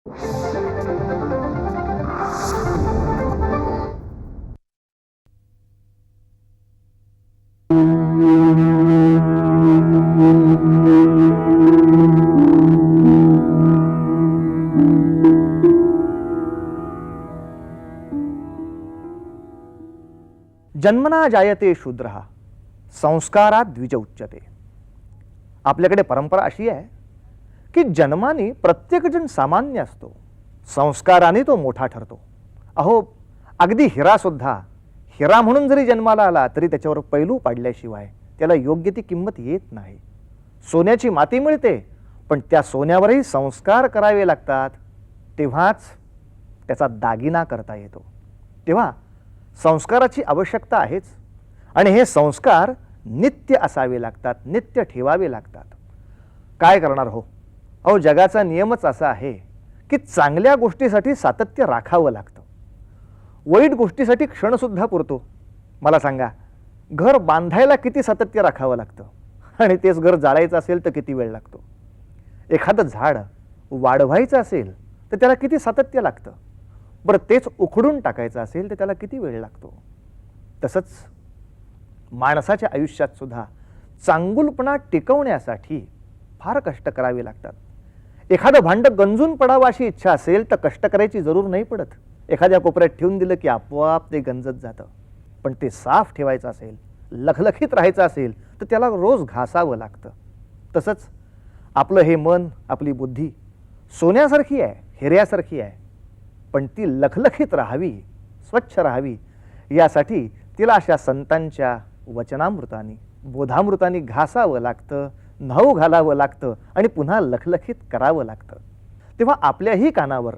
जन्मना जायते शूद्रः संस्कारात द्विज उच्यते. आपल्याकडे परंपरा अशी आहे की जन्माने प्रत्येकजण सामान्य असतो, संस्काराने तो मोठा ठरतो. अहो, अगदी हिरा सुद्धा हिरा म्हणून जरी जन्माला आला तरी त्याच्यावर पैलू पाडल्याशिवाय त्याला योग्य ती किंमत येत नाही. सोन्याची माती मिळते, पण त्या सोन्यावरही संस्कार करावे लागतात, तेव्हाच त्याचा दागिना करता येतो. तेव्हा संस्काराची आवश्यकता आहेच, आणि हे संस्कार नित्य असावे लागतात, नित्य ठेवावे लागतात. काय करणार हो? अहो, जगाचा नियमच असा आहे की चांगल्या गोष्टीसाठी सातत्य राखावं लागतं, वाईट गोष्टीसाठी क्षणसुद्धा पुरतो. मला सांगा, घर बांधायला किती सातत्य राखावं लागतं, आणि तेच घर जाळायचं असेल तर किती वेळ लागतो. एखादं झाड वाढवायचं असेल तर त्याला किती सातत्य लागतं, बरं तेच उखडून टाकायचं असेल तर त्याला किती वेळ लागतो. तसंच माणसाच्या आयुष्यात सुद्धा चांगुलपणा टिकवण्यासाठी फार कष्ट करावे लागतात. एखादं भांड गंजून पडावं अशी इच्छा असेल तर कष्ट करायची जरूर नाही पडत. एखाद्या कोपऱ्यात ठेवून दिलं की आपोआप ते गंजत जातं. पण ते साफ ठेवायचं असेल, लखलखीत राहायचं असेल तर त्याला रोज घासावं लागतं. तसंच आपलं हे मन, आपली बुद्धी सोन्यासारखी आहे, हिऱ्यासारखी आहे, पण ती लखलखीत राहावी, स्वच्छ राहावी, यासाठी तिला अशा संतांच्या वचनामृतानी, बोधामृतानी घासावं लागतं, न्हाऊ घालावं लागतं, आणि पुन्हा लखलखीत करावं लागतं. तेव्हा आपल्याही कानावर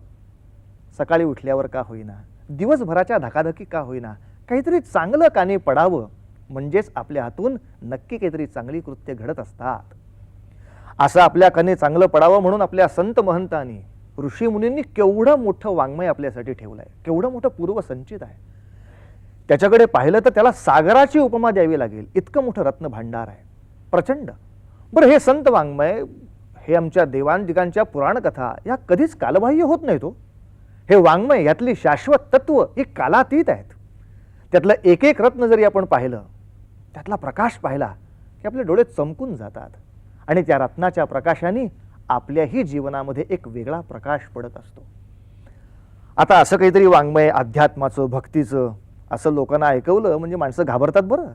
सकाळी उठल्यावर का होईना, दिवसभराच्या धकाधकी का होईना, काहीतरी चांगलं कानी पडावं, म्हणजेच आपल्या हातून नक्की काहीतरी चांगली कृत्य घडत असतात. असं आपल्या कानी चांगलं पडावं म्हणून आपल्या संत महंतांनी, ऋषी मुनींनी केवढं मोठं वाङ्मय आपल्यासाठी ठेवलं आहे, केवढं मोठं पूर्व संचित आहे. त्याच्याकडे पाहिलं तर त्याला सागराची उपमा द्यावी लागेल, इतकं मोठं रत्न भांडार आहे, प्रचंड. बरं, हे संत वाङ्मय, हे आमच्या देवांदिगांच्या पुराणकथा या कधीच कालबाह्य होत नाहीत हो. हे वाङ्मय, यातली शाश्वत तत्व ही कालातीत आहेत. त्यातलं एक एक रत्न जरी आपण पाहिलं, त्यातला प्रकाश पाहिला की आपले डोळे चमकून जातात, आणि त्या रत्नाच्या प्रकाशाने आपल्याही जीवनामध्ये एक वेगळा प्रकाश पडत असतो. आता असं काहीतरी वाङ्मय अध्यात्माचं, भक्तीचं असं लोकांना ऐकवलं म्हणजे माणसं घाबरतात. बरं,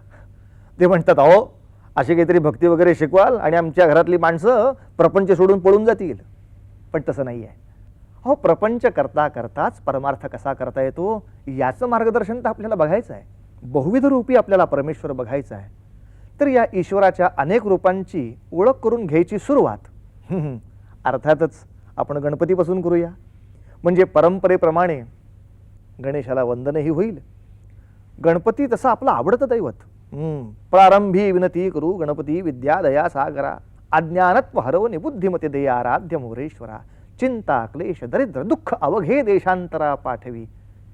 ते म्हणतात, अहो अशी काहीतरी भक्ती वगैरे शिकवाल आणि आमच्या घरातली माणसं प्रपंच सोडून पळून जातील. पण तसं नाही आहे. हो, प्रपंच करता करताच परमार्थ कसा करता येतो याचं मार्गदर्शन तर आपल्याला बघायचं आहे. बहुविध रूपी आपल्याला परमेश्वर बघायचा आहे. तर या ईश्वराच्या अनेक रूपांची ओळख करून घ्यायची सुरुवात अर्थातच आपण गणपतीपासून करूया. म्हणजे परंपरेप्रमाणे गणेशाला वंदनही होईल. गणपती तसं आपलं आवडतं दैवत. प्रारंभी विनती करू गणपती विद्या दया सागरा, अज्ञानत्व हरव निबुद्धिमते दया आराध्य मोरेश्वरा, चिंता क्लेश दरिद्र दुःख अवघे देशांतरा पाठवी,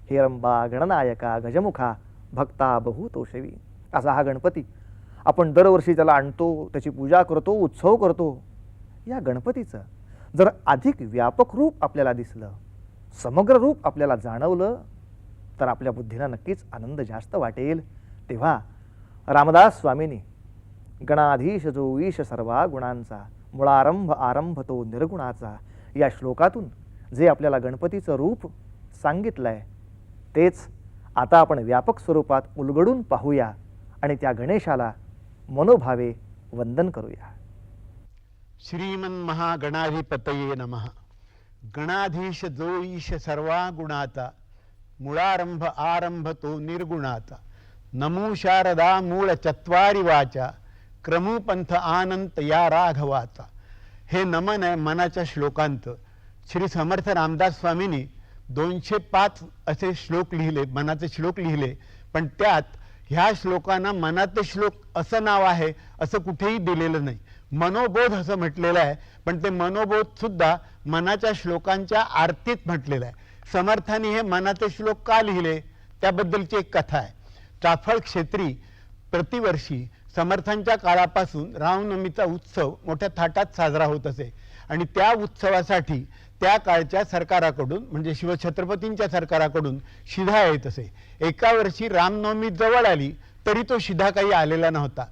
हेरंबा गणनायका गजमुखा भक्ता बहुतोषवी. असा हा गणपती आपण दरवर्षी त्याला आणतो, त्याची पूजा करतो, उत्सव करतो. या गणपतीचं जर अधिक व्यापक रूप आपल्याला दिसलं, समग्र रूप आपल्याला जाणवलं, तर आपल्या बुद्धीला नक्कीच आनंद जास्त वाटेल. तेव्हा रामदास स्वामींनी गणाधीश जो ईश सर्वा गुणांचा, मुळारंभ आरंभ तो निर्गुणाचा, या श्लोकातून जे आपल्याला गणपतीचं रूप सांगितलंय तेच आता आपण व्यापक स्वरूपात उलगडून पाहूया आणि त्या गणेशाला मनोभावे वंदन करूया. श्रीमन महागणाधिपतये नमः. गणाधीश जो ईश सर्वा गुणाचा, मुळारंभ आरंभ तो निर्गुणाचा, नमो शारदा मूळ चत्वारी वाचा, क्रमूपंथ आनंत या राघवाचा. हे नमन आहे मनाच्या श्लोकांत. श्री समर्थ रामदास स्वामींनी 205 असे श्लोक लिहिले, मनाचे श्लोक लिहिले. पण त्यात ह्या श्लोकांना मनाचे श्लोक असं नाव आहे असं कुठेही दिलेलं नाही. मनोबोध असं म्हटलेलं आहे, पण ते मनोबोध सुद्धा मनाच्या श्लोकांच्या आरतीत म्हटलेलं आहे. समर्थांनी हे मनाचे श्लोक का लिहिले त्याबद्दलची एक कथा आहे. चाफळ क्षेत्री प्रतिवर्षी समर्थांच्या काळापासून रामनवमीचा उत्सव मोठ्या थाटात साजरा होत असे, आणि त्या उत्सवासाठी त्या काळच्या सरकाराकडून म्हणजे शिवछत्रपतींच्या सरकाराकडून शिधा येत असे. एका वर्षी रामनवमी जवळ आली तरी तो शिधा काही आलेला नव्हता.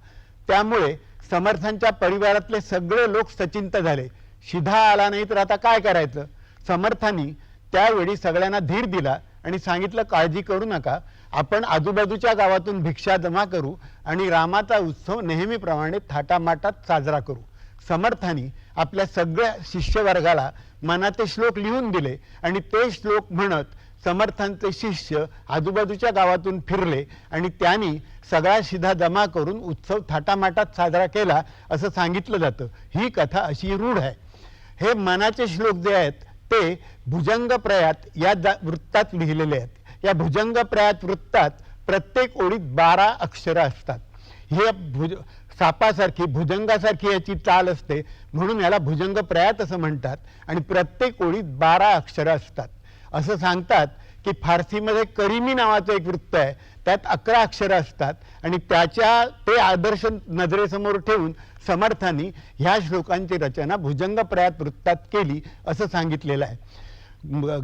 त्यामुळे समर्थांच्या परिवारातले सगळे लोक सचिंत झाले. शिधा आला नाही तर आता काय करायचं. समर्थांनी त्यावेळी सगळ्यांना धीर दिला आणि सांगितलं, काळजी करू नका, आपण आजूबाजूच्या गावातून भिक्षा जमा करू आणि रामाचा उत्सव नेहमीप्रमाणे थाटामाटात साजरा करू. समर्थांनी आपल्या सगळ्या शिष्यवर्गाला मनाचे श्लोक लिहून दिले आणि ते श्लोक म्हणत समर्थांचे शिष्य आजूबाजूच्या गावातून फिरले आणि त्यांनी सगळा शिधा जमा करून उत्सव थाटामाटात साजरा केला असं सांगितलं जातं. ही कथा अशी रूढ आहे. हे मनाचे श्लोक जे आहेत ते भुजंगप्रयात या वृत्तात लिहिलेले आहेत. या भुजंगप्रयात वृत्तात प्रत्येक ओळीत 12 अक्षरं असतात. हे सापासारखी भुजंगासारखी याची चाल असते म्हणून याला भुजंगप्रयात असं म्हणतात आणि प्रत्येक ओळीत 12 अक्षरं असतात. असं सांगतात की फारसीमध्ये करीमी नावाचं एक वृत्त आहे, त्यात 11 अक्षरं असतात आणि ते आदर्श नजरेसमोर ठेवून समर्थांनी ह्या श्लोकांची रचना भुजंगप्रयात वृत्तात केली असं सांगितलेलं आहे.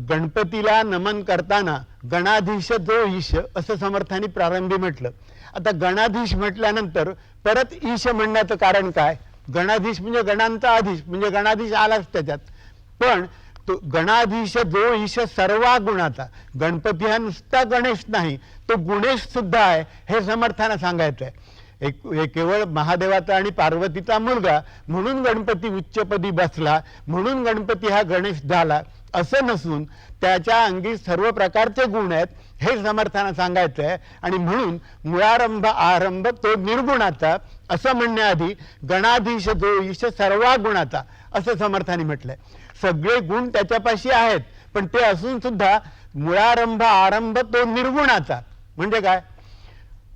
गणपतीला नमन करताना गणाधीश जो ईश असं समर्थांनी प्रारंभी म्हटलं. आता गणाधीश म्हटल्यानंतर परत ईश म्हणण्याचं कारण काय. गणाधीश म्हणजे गणांचा आधीश म्हणजे गणाधीश आलाच त्याच्यात. पण तो गणाधीश जो ईश सर्वा गुणाचा, गणपती हा नुसता गणेश नाही, तो गुणेश सुद्धा आहे हे समर्थांना सांगायचं आहे. केवळ महादेवाचा आणि पार्वतीचा मुलगा म्हणून गणपती उच्चपदी बसला म्हणून गणपती हा गणेश झाला असं नसून त्याच्या अंगी सर्व प्रकारचे गुण आहेत हे समर्थांना सांगायचं आहे. आणि म्हणून मुळारंभ आरंभ तो निर्गुणाचा असं म्हणण्याआधी गणाधीश जो ईश सर्वा गुणाचा असं समर्थांनी म्हटलंय. सगळे गुण त्याच्यापाशी आहेत पण ते असून सुद्धा मुळारंभ आरंभ तो निर्गुणाचा म्हणजे काय.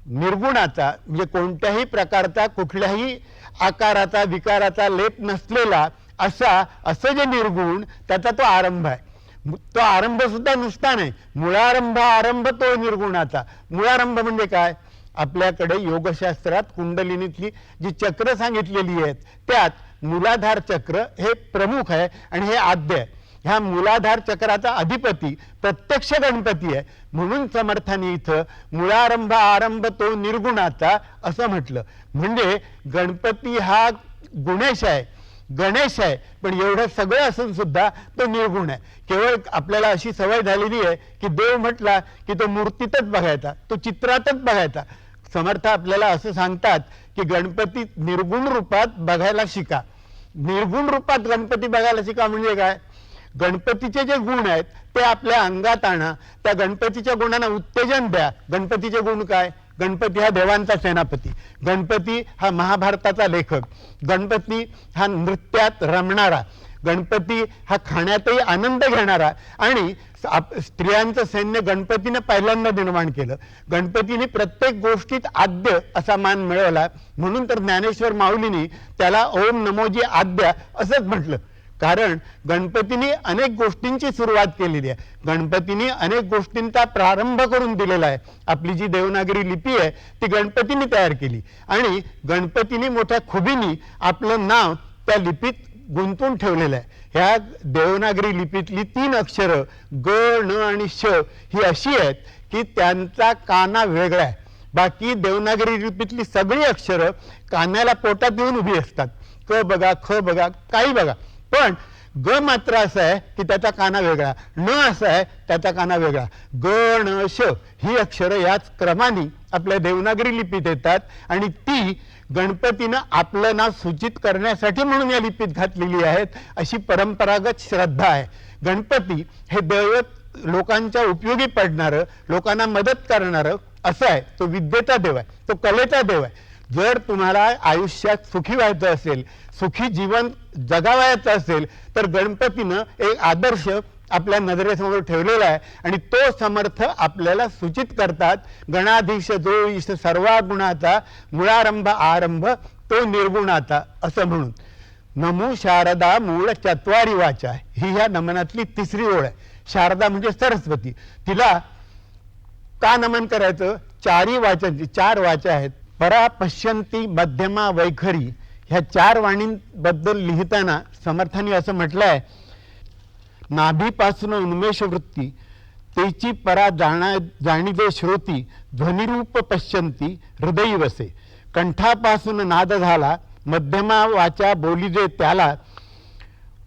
निर्गुणाचा म्हणजे कोणत्याही प्रकारचा कुठल्याही आकाराचा विकाराचा लेप नसलेला असं जे निर्गुण त्याचा तो आरंभ आहे. तो आरंभ सुद्धा नुसता नाही, मुळारंभ आरंभ तो निर्गुणाचा. मुळारंभ म्हणजे काय. आपल्याकडे योगशास्त्रात कुंडलिनीतली जी चक्र सांगितलेली आहेत त्यात मूलाधार चक्र हे प्रमुख आहे आणि हे आद्य आहे. ह्या मूलाधार चक्राचा अधिपती प्रत्यक्ष गणपती आहे म्हणून समर्थांनी इथं मुळारंभ आरंभ तो निर्गुणाचा असं म्हटलं. म्हणजे गणपती हा गुणेश आहे, गणेश आहे, पण एवढं सगळं असून सुद्धा तो निर्गुण आहे. केवळ आपल्याला अशी सवय झालेली आहे की देव म्हटला की तो मूर्तीतच बघायचा, तो चित्रातच बघायचा. समर्थ आपल्याला असं सांगतात की गणपती निर्गुण रूपात बघायला शिका. निर्गुण रूपात गणपती बघायला शिका म्हणजे काय. गणपतीचे जे गुण आहेत ते आपल्या अंगात आणा, त्या गणपतीच्या गुणांना उत्तेजन द्या. गणपतीचे गुण काय. गणपती हा देवांचा सेनापती, गणपती हा महाभारताचा लेखक, गणपती हा नृत्यात रमणारा, गणपती हा खाण्यातही आनंद घेणारा आणि स्त्रियांचं सैन्य गणपतीने पहिल्यांदा निर्माण केलं. गणपतीने प्रत्येक गोष्टीत आद्य असा मान मिळवला म्हणून तर ज्ञानेश्वर माऊलींनी त्याला ओम नमोजी आद्या असंच म्हटलं. कारण गणपतीने अनेक गोष्टींची सुरुवात केलेली आहे, गणपतीने अनेक गोष्टींचा प्रारंभ करून दिलेला आहे. आपली जी देवनागरी लिपी आहे ती गणपतीने तयार केली आणि गणपतीने मोठ्या खुबीने आपलं नाव त्या लिपीत गुंतवून ठेवलेलं आहे. ह्या देवनागरी लिपीतली 3 अक्षरं ग न आणि श ही अशी आहेत की त्यांचा काना वेगळा आहे. बाकी देवनागरी लिपीतली सगळी अक्षरं कान्याला पोटात येऊन उभी असतात. क बघा, ख बघा, काही बघा, पण ग मात्र असं आहे की त्याचा काना वेगळा, न असं आहे त्याचा काना वेगळा. ग न श ही अक्षरं याच क्रमाने आपल्या देवनागरी लिपीत येतात आणि ती गणपतीनं आपलं नाव सूचित करण्यासाठी म्हणून या लिपीत घातलेली आहेत अशी परंपरागत श्रद्धा आहे. गणपती हे दैवत लोकांच्या उपयोगी पडणारं, लोकांना मदत करणारं असं आहे. तो विद्येचा देव आहे, तो कलेचा देव आहे. जर तुम्हाला आयुष्यात सुखी व्हायचं असेल, सुखी जीवन जगावायचं असेल तर गणपतीनं एक आदर्श आपल्या नजरेसमोर ठेवलेला आहे आणि तो समर्थ आपल्याला सूचित करतात. गणाधीश जो ईश सर्वा गुणाचा मुळारंभ आरंभ तो निर्गुणाचा असं म्हणून. नमो शारदा मूळ चत्वारी वाचा ही ह्या नमनातली 3री ओळ आहे. शारदा म्हणजे सरस्वती, तिला का नमन करायचं. 4 वाचांची 4 वाचा आहेत. परा पश्यंती मध्यमा वैखरी ह्या 4 वाणींबद्दल लिहिताना समर्थांनी असं म्हटलंय नाभीपासून उन्मेष वृत्ती तेची परा जाणिदे श्रोती ध्वनिरूप पश्यंती हृदयी वसे. कंठापासून नाद झाला मध्यमा वाचा बोली दे त्याला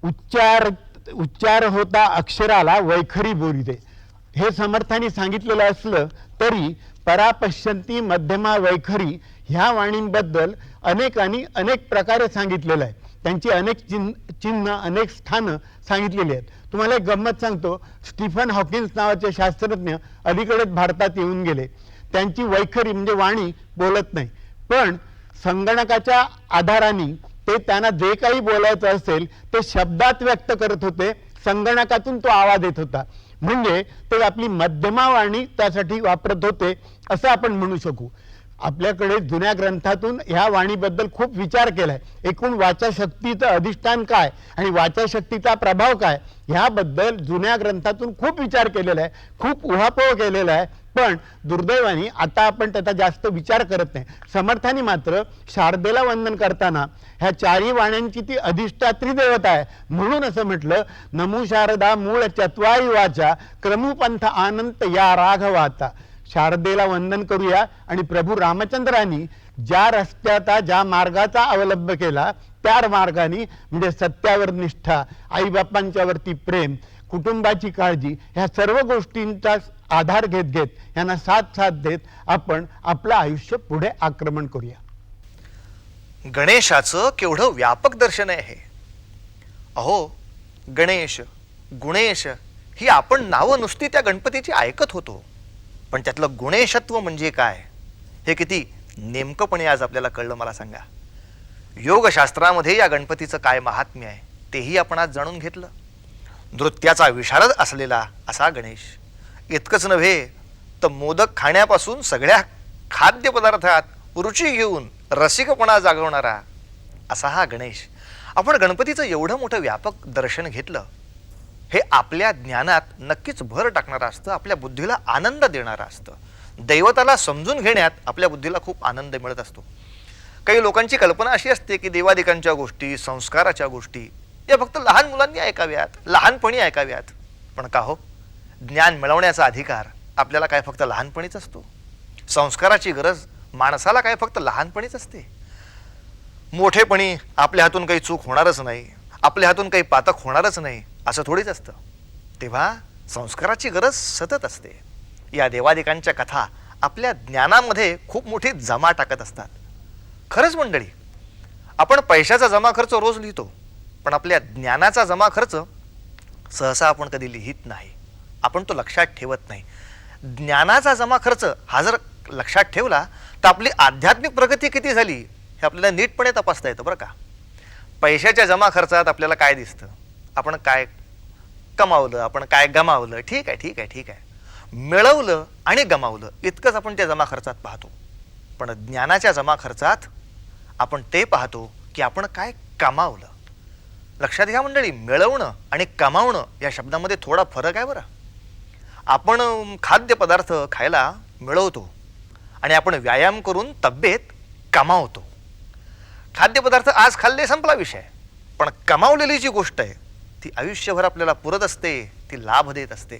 उच्चार होता अक्षराला वैखरी बोली दे. हे समर्थांनी सांगितलेलं असलं तरी परापश्यंती मध्यमा वैखरी ह्या वाणींबद्दल अनेकांनी अनेक प्रकारे सांगितलेलं आहे. त्यांची अनेक चिन्ह अनेक स्थानं सांगितलेली आहेत. तुम्हाला एक गंमत सांगतो. स्टीफन हॉकिन्स नावाचे शास्त्रज्ञ अलीकडेच भारतात येऊन गेले. त्यांची वैखरी म्हणजे वाणी बोलत नाही, पण संगणकाच्या आधाराने ते त्यांना जे काही बोलायचं असेल ते शब्दात व्यक्त करत होते. संगणकातून तो आवाज येत होता. म्हणजे ते आपली मध्यमा वाणी त्यासाठी वापरत होते असं आपण म्हणू शकू. आपल्याकडे जुन्या ग्रंथातून ह्या वाणीबद्दल खूप विचार केलाय. एकूण वाचाशक्तीचं अधिष्ठान काय आणि वाचाशक्तीचा प्रभाव काय ह्याबद्दल जुन्या ग्रंथातून खूप विचार केलेला आहे, खूप उहापोह केलेला आहे. पण दुर्दैवाने आता आपण त्याचा जास्त विचार करत नाही. समर्थांनी मात्र शारदेला वंदन करताना ह्या चारही वाण्यांची ती अधिष्ठात्री देवता आहे म्हणून असं म्हटलं, नमो शारदा मूळ चत्वारी वाचा क्रमुपंथ आनंत या राघवाता. शारदेला वंदन करूया आणि प्रभू रामचंद्रांनी ज्या रस्त्याचा ज्या मार्गाचा अवलंब केला त्या मार्गाने म्हणजे सत्यावर निष्ठा, आईबापांच्यावरती प्रेम, कुटुंबाची काळजी ह्या सर्व गोष्टींचा आधार घेत घेत यांना साथ देत आपण आपलं आयुष्य पुढे आक्रमण करूया. गणेशाचं केवढं व्यापक दर्शन आहे हे. अहो, गणेश, गुणेश ही आपण नावं नुसती त्या गणपतीची ऐकत होतो, पण त्यातलं गुणेशत्व म्हणजे काय हे किती नेमकंपणे आज आपल्याला कळलं. मला सांगा, योगशास्त्रामध्ये या गणपतीचं काय महात्म्य आहे तेही आपण आज जाणून घेतलं. नृत्याचा विशारद असलेला असा गणेश, इतकंच नव्हे तर मोदक खाण्यापासून सगळ्या खाद्यपदार्थात रुची घेऊन रसिकपणा जागवणारा असा हा गणेश. आपण गणपतीचं एवढं मोठं व्यापक दर्शन घेतलं हे आपल्या ज्ञानात नक्कीच भर टाकणारं असतं, आपल्या बुद्धीला आनंद देणारं असतं. दैवताला समजून घेण्यात आपल्या बुद्धीला खूप आनंद मिळत असतो. काही लोकांची कल्पना अशी असते की देवादिकांच्या गोष्टी, संस्काराच्या गोष्टी या फक्त लहान मुलांनी ऐकाव्यात, लहानपणी ऐकाव्यात. पण का हो, ज्ञान मिळवण्याचा अधिकार आपल्याला काय फक्त लहानपणीच असतो? संस्काराची गरज माणसाला काय फक्त लहानपणीच असते? मोठेपणी आपल्या हातून काही चूक होणारच नाही, आपल्या हातून काही पातक होणारच नाही असं थोडीच असतं. तेव्हा संस्काराची गरज सतत असते. या देवादिकांच्या कथा आपल्या ज्ञानामध्ये खूप मोठी जमा टाकत असतात. खरंच मंडळी, आपण पैशाचा जमा खर्च रोज लिहितो, पण आपल्या ज्ञानाचा जमा खर्च सहसा आपण कधी लिहित नाही, आपण तो लक्षात ठेवत नाही. ज्ञानाचा जमा खर्च हा जर लक्षात ठेवला तर आपली आध्यात्मिक प्रगती किती झाली हे आपल्याला नीटपणे तपासता येतं बरं का. पैशाच्या जमा खर्चात आपल्याला काय दिसतं? आपण काय कमावलं, आपण काय गमावलं, ठीक आहे, मिळवलं आणि गमावलं इतकंच आपण त्या जमा खर्चात पाहतो. पण ज्ञानाच्या जमा खर्चात आपण ते पाहतो की आपण काय कमावलं. लक्षात घ्या मंडळी, मिळवणं आणि कमावणं या शब्दामध्ये थोडा फरक आहे बरं. आपण खाद्यपदार्थ खायला मिळवतो आणि आपण व्यायाम करून तब्येत कमावतो. खाद्यपदार्थ आज खाल्ले संपला विषय, पण कमावलेली जी गोष्ट आहे ती आयुष्यभर आपल्याला पुरत असते, ती लाभ देत असते.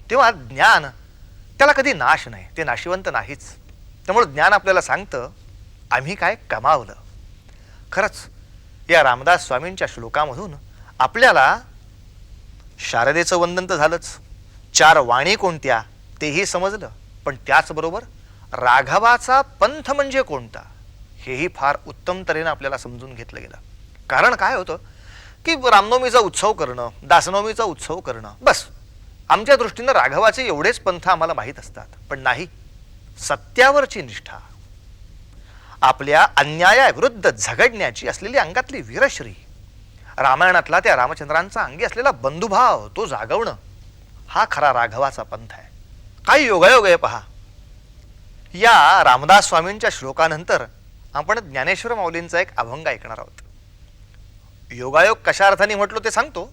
तेव्हा ज्ञान त्याला कधी नाश नाही, ते नाशिवंत नाहीच. त्यामुळे ज्ञान आपल्याला सांगतं आम्ही काय कमावलं. खरंच या रामदास स्वामींच्या श्लोकामधून आपल्याला शारदेचं वंदन तर झालंच, चार वाणी कोणत्या तेही समजलं, पण त्याचबरोबर राघवाचा पंथ म्हणजे कोणता हेही फार उत्तम तऱ्हेनं आपल्याला समजून घेतलं गेलं. कारण काय होतं की रामनवमीचा उत्सव करणं, दासनवमीचा उत्सव करणं, बस आमच्या दृष्टीनं राघवाचे एवढेच पंथ आम्हाला माहीत असतात. पण नाही, सत्यावरची निष्ठा, आपल्या अन्यायाविरुद्ध झगडण्याची असलेली अंगातली वीरश्री, रामायणातला त्या रामचंद्रांचा अंगी असलेला बंधुभाव तो जागवणं हा खरा राघवाचा पंथ आहे. काही योगायोग आहे पहा. या रामदास स्वामींच्या श्लोकानंतर आपण ज्ञानेश्वर माऊलींचा एक अभंग ऐकणार आहोत. योगायोग कशा अर्थाने म्हटलो ते सांगतो,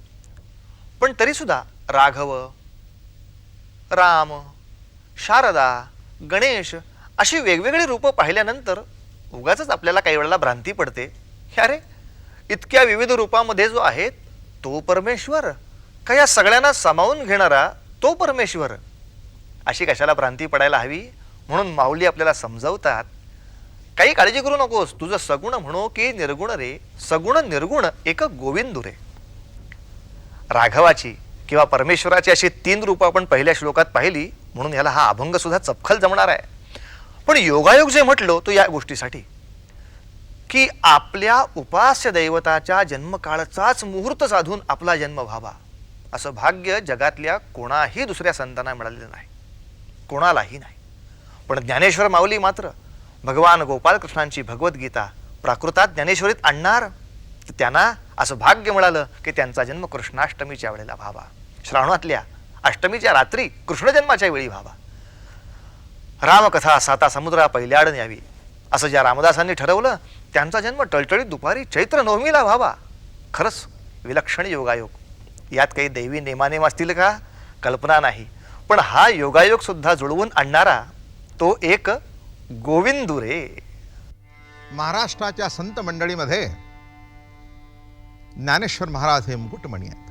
पण तरी सुद्धा राघव, राम, शारदा, गणेश अशी वेगवेगळी रूपं पाहिल्यानंतर उगाच आपल्याला काही वेळेला भ्रांती पडते, अरे इतक्या विविध रूपामध्ये जो आहे तो परमेश्वर, का या सगळ्यांना सामावून घेणारा तो परमेश्वर? अशी कशाला भ्रांती पडायला हवी म्हणून माऊली आपल्याला समजावतात, काही काळजी करू नकोस, तुझं सगुण म्हणो की निर्गुण रे, सगुण निर्गुण एक गोविंदू रे. राघवाची किंवा परमेश्वराची अशी 3 रूपं आपण पहिल्या श्लोकात पाहिली, म्हणून याला हा अभंग सुद्धा चपखल जमणार आहे. पण योगायोग जे म्हटलो तो या गोष्टीसाठी की आपल्या उपास्य दैवताच्या जन्मकाळचाच मुहूर्त साधून आपला जन्म व्हावा, असं भाग्य जगातल्या कोणाही दुसऱ्या संतांना मिळालेलं नाही, कोणालाही नाही. पण ज्ञानेश्वर माऊली मात्र भगवान गोपाळकृष्णांची भगवद्गीता प्राकृतात ज्ञानेश्वरीत आणणार, तर त्यांना असं भाग्य मिळालं की त्यांचा जन्म कृष्णाष्टमीच्या वेळेला व्हावा, श्रावणातल्या अष्टमीच्या रात्री कृष्णजन्माच्या वेळी व्हावा. रामकथा साता समुद्रा पहिल्याड यावी असं ज्या रामदासांनी ठरवलं, त्यांचा जन्म टळटळीत दुपारी चैत्र नवमीला व्हावा. खरंच विलक्षण योगायोग. यात काही दैवी नेमानेम असतील का? कल्पना नाही. पण हा योगायोग सुद्धा जुळवून आणणारा तो एक गोविंदू रे. महाराष्ट्राच्या संत मंडळीमध्ये ज्ञानेश्वर महाराज हे मुकुटमणी आहेत.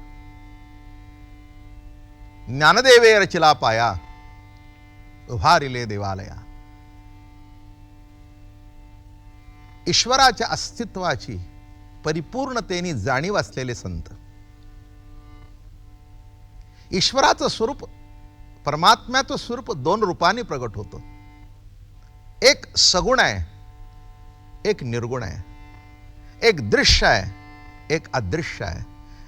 ज्ञानदेवे रचिला पाया, उभारिले देवालया. ईश्वराच्या अस्तित्वाची परिपूर्णतेने जाणीव असलेले संत. ईश्वराचं स्वरूप, परमात्म्याचं स्वरूप 2 रूपांनी प्रगट होतं. एक सगुण आहे, एक निर्गुण आहे. एक दृश्य आहे, एक अदृश्य आहे.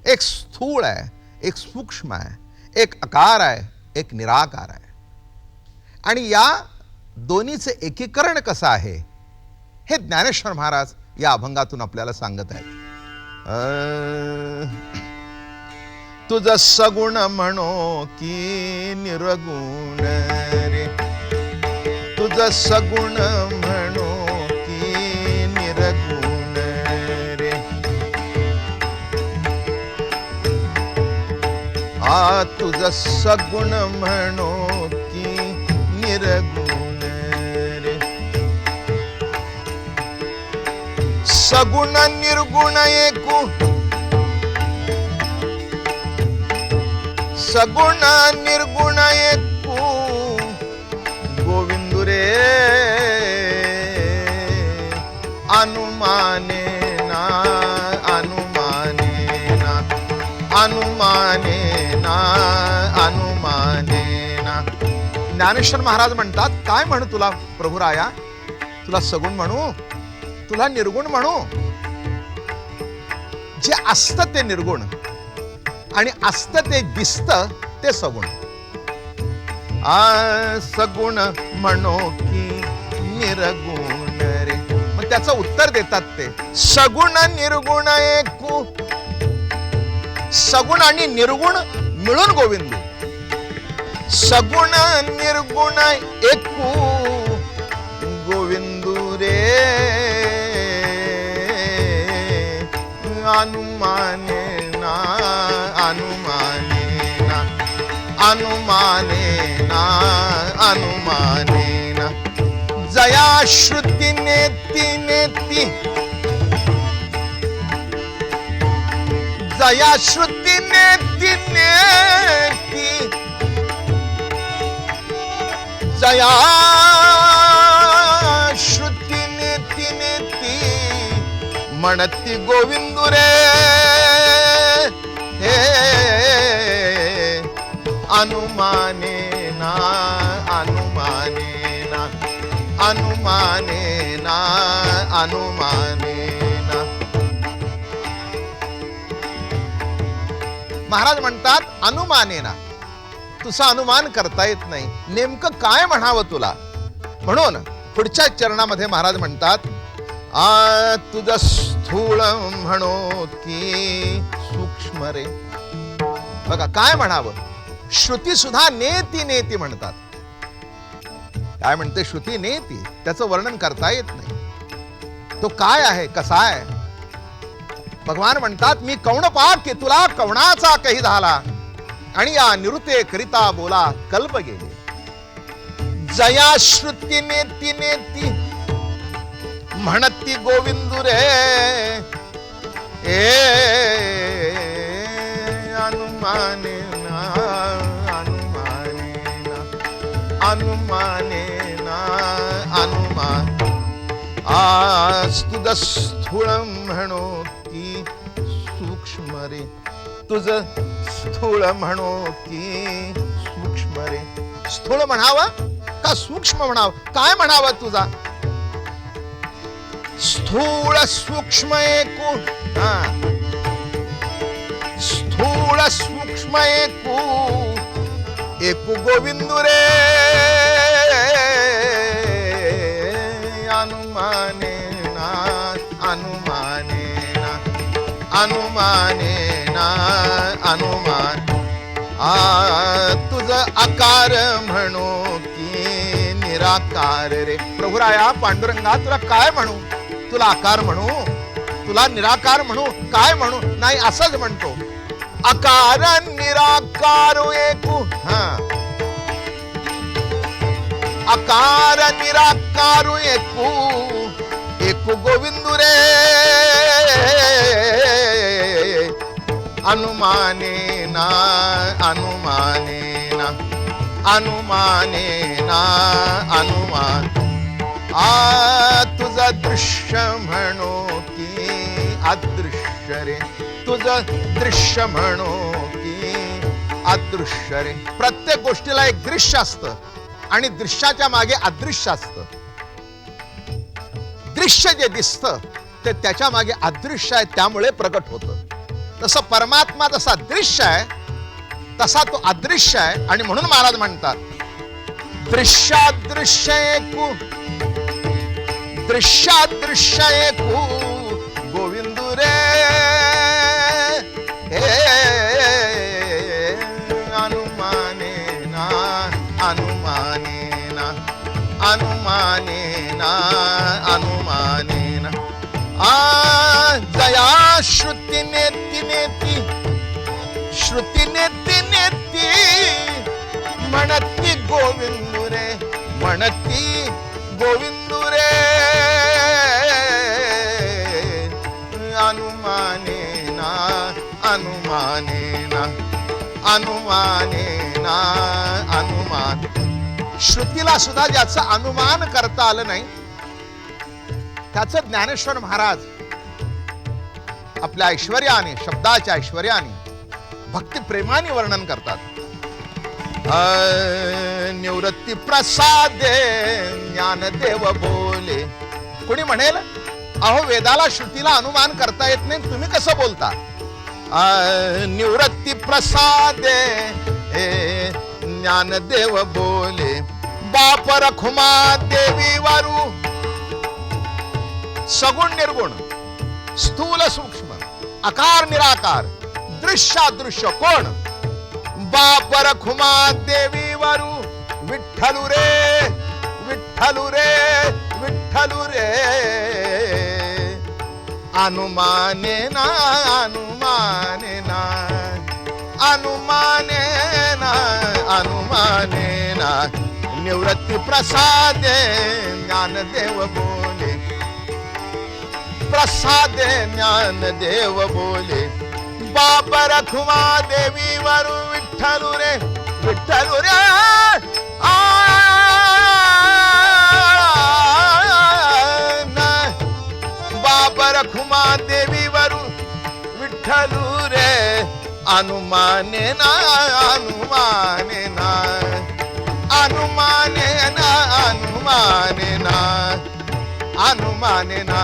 एक स्थूळ आहे, एक सूक्ष्म आहे. एक आकार आहे, एक निराकार आहे. आणि या दोन्हीचे एकीकरण कसं आहे हे ज्ञानेश्वर महाराज या अभंगातून आपल्याला सांगत आहेत. तुझं सगुण म्हणो की निर्गुण रे, तुझं सगुण म्हणो की निर्गुण रे. तुझं सगुण म्हणो की निर्गुण रे. सगुण निर्गुण एकू, सगुण निर्गुण एकू गोविंदू रे. अनुमाने ना, अनुमाने ना, अनुमाने ना, अनुमाने ना. ज्ञानेश्वर महाराज म्हणतात, काय म्हणू तुला प्रभुराया? तुला सगुण म्हणू, तुला निर्गुण म्हणू? जे असतं ते निर्गुण आणि असतं ते दिसतं ते सगुण. सगुण म्हणो की निर्गुण रे. मग त्याचं उत्तर देतात ते सगुण निर्गुण एकू. सगुण आणि निर्गुण मिळून गोविंदू. सगुण निर्गुण एकू गोविंदू रे. अनुमाने ना, अनुमाने ना, अनुमाने ना, अनुमाने ना. जया श्रुती नेती नेती, जया श्रुती नेती नेती, जया श्रुती नेती नेती म्हणती गोविंदू रे. हे अनुमाने ना, अनुमाने ना, अनुमाने ना, अनुमाने ना. महाराज म्हणतात अनुमाने ना, तुझा अनुमान करता येत नाही, नेमकं काय म्हणावं तुला. म्हणून पुढच्या चरणामध्ये महाराज म्हणतात, तुझं स्थूळ म्हणो की सूक्ष्म रे. बघा काय म्हणावं. श्रुती सुद्धा नेती नेती म्हणतात. काय म्हणते श्रुती? नेती. त्याचं वर्णन करता येत नाही. तो काय आहे, कसा आहे? भगवान म्हणतात, मी कौण पाक की तुला कवणाचा काही झाला, आणि या निवृत्ते करिता बोला कल्प गेले. जया श्रुती नेती नेती म्हणती गोविंदू रे. ए अनुमान अनुमाने ना अनुमाने ना अनुमान आज तुझं स्थूळ म्हणो की सूक्ष्म रे तुझ स्थूळ म्हणो की सूक्ष्म रे स्थूळ म्हणावं का सूक्ष्म म्हणावं काय म्हणावं तुझा स्थूळ सूक्ष्म एकू स्थूळ सूक्ष्म एकू गोविंदू रे अनुमाने ना अनुमान तुझ आकार म्हणो की निराकार रे प्रभुराया पांडुरंगा तुला काय म्हणू तुला आकार म्हणू तुला निराकार म्हणू काय म्हणू नाही असंच म्हणतो आकार निराकार एकू आकार निराकार एकू एकू गोविंदू रे अनुमाने ना अनुमान तुझा दृश्य म्हणो की अदृश्य रे तुझं दृश्य म्हणो की अदृश्य रे प्रत्येक गोष्टीला एक दृश्य असतं आणि दृश्याच्या मागे अदृश्य असतं दृश्य जे दिसतं ते त्याच्या मागे अदृश्य आहे त्यामुळे प्रगट होतं तसं परमात्मा जसा दृश्य आहे तसा तो अदृश्य आहे आणि म्हणून महाराज म्हणतात दृश्यादृश्य एकू दृश्यादृश्य एकू गोविंदू रे अनुमाने ना जया श्रुती नेती नेती श्रुती नेती नेती म्हणती गोविंदू रे म्हणती गोविंदू रे अनुमाने ना अनुमान श्रुतीला सुद्धा ज्याचं अनुमान करता आलं नाही त्याचं ज्ञानेश्वर महाराज आपल्या ऐश्वर्याने शब्दाच्या ऐश्वर्याने भक्ती प्रेमाने वर्णन करतात निवृत्ती प्रसादे ज्ञानदेव बोले कोणी म्हणेल अहो वेदाला श्रुतीला अनुमान करता येत नाही तुम्ही कसं बोलता निवृत्ती प्रसादे ज्ञानदेव बोले बाप रखुमा देवी वारू सगुण निर्गुण स्थूल सूक्ष्म आकार निराकार दृश्यादृश्य कोण बाप रखुमा देवी वारू विठ्ठलू रे विठ्ठलू रे विठ्ठलू रे अनुमाने ना अनुमाने ना अनुमाने ना अनुमाने ना निवृत्ती प्रसादे ज्ञानदेव बोले प्रसादे ज्ञानदेव बोले बाप रखुमा देवी वरु विठ्ठलू रे विठ्ठलू रे बाप रखुमा देवी वरु विठ्ठलू रे अनुमाने ना अनुमाने ना अनुमाने ना अनुमाने ना अनुमाने ना